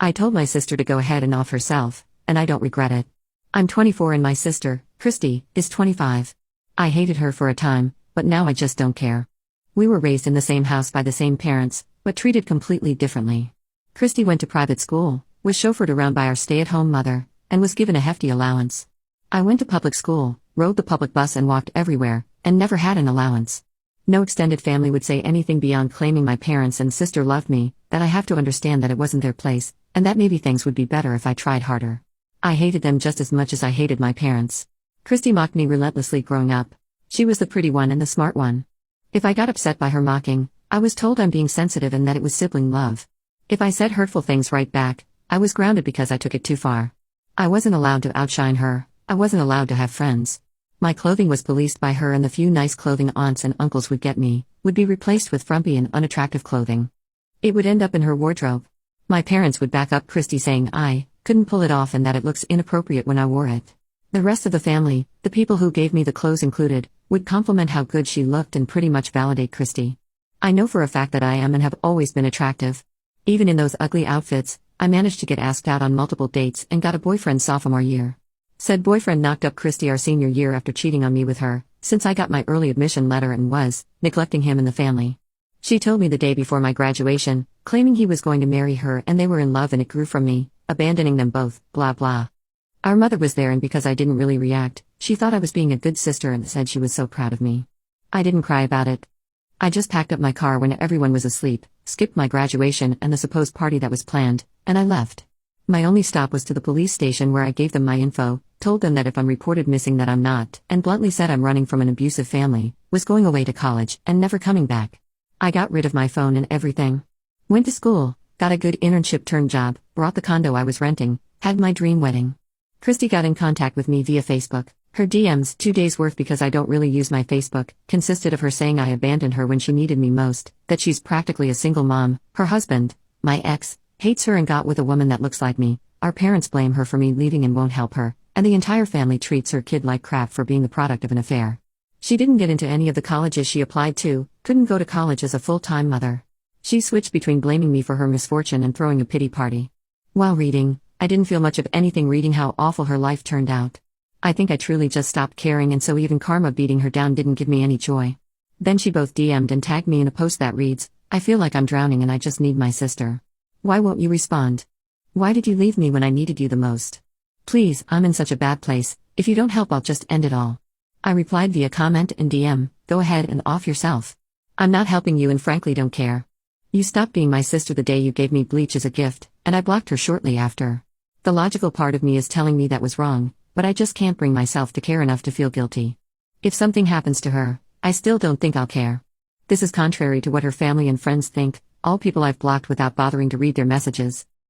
I told my sister to go ahead and off herself, and I don't regret it. I'm 24 and my sister, Christy, is 25. I hated her for a time, but now I just don't care. We were raised in the same house by the same parents, but treated completely differently. Christy went to private school, was chauffeured around by our stay-at-home mother, and was given a hefty allowance. I went to public school, rode the public bus and walked everywhere, and never had an allowance. No extended family would say anything beyond claiming my parents and sister loved me, that I have to understand that it wasn't their place, and that maybe things would be better if I tried harder. I hated them just as much as I hated my parents. Christy mocked me relentlessly growing up. She was the pretty one and the smart one. If I got upset by her mocking, I was told I'm being sensitive and that it was sibling love. If I said hurtful things right back, I was grounded because I took it too far. I wasn't allowed to outshine her, I wasn't allowed to have friends. My clothing was policed by her, and the few nice clothing aunts and uncles would get me would be replaced with frumpy and unattractive clothing. It would end up in her wardrobe. My parents would back up Christy, saying I couldn't pull it off and that it looks inappropriate when I wore it. The rest of the family, the people who gave me the clothes included, would compliment how good she looked and pretty much validate Christy. I know for a fact that I am and have always been attractive. Even in those ugly outfits, I managed to get asked out on multiple dates and got a boyfriend sophomore year. Said boyfriend knocked up Christy our senior year after cheating on me with her, since I got my early admission letter and was neglecting him and the family. She told me the day before my graduation, claiming he was going to marry her and they were in love and it grew from me, abandoning them both, blah blah. Our mother was there, and because I didn't really react, she thought I was being a good sister and said she was so proud of me. I didn't cry about it. I just packed up my car when everyone was asleep, skipped my graduation and the supposed party that was planned, and I left. My only stop was to the police station, where I gave them my info, told them that if I'm reported missing that I'm not, and bluntly said I'm running from an abusive family, was going away to college, and never coming back. I got rid of my phone and everything. Went to school, got a good internship-turned-job, bought the condo I was renting, had my dream wedding. Christy got in contact with me via Facebook. Her DMs, 2 days worth because I don't really use my Facebook, consisted of her saying I abandoned her when she needed me most, that she's practically a single mom, her husband, my ex, hates her and got with a woman that looks like me, our parents blame her for me leaving and won't help her, and the entire family treats her kid like crap for being the product of an affair. She didn't get into any of the colleges she applied to, couldn't go to college as a full-time mother. She switched between blaming me for her misfortune and throwing a pity party. While reading, I didn't feel much of anything reading how awful her life turned out. I think I truly just stopped caring, and so even karma beating her down didn't give me any joy. Then she both DM'd and tagged me in a post that reads, "I feel like I'm drowning and I just need my sister. Why won't you respond? Why did you leave me when I needed you the most? Please, I'm in such a bad place, if you don't help I'll just end it all." I replied via comment and DM, "Go ahead and off yourself. I'm not helping you and frankly don't care. You stopped being my sister the day you gave me bleach as a gift," and I blocked her shortly after. The logical part of me is telling me that was wrong, but I just can't bring myself to care enough to feel guilty. If something happens to her, I still don't think I'll care. This is contrary to what her family and friends think, all people I've blocked without bothering to read their messages.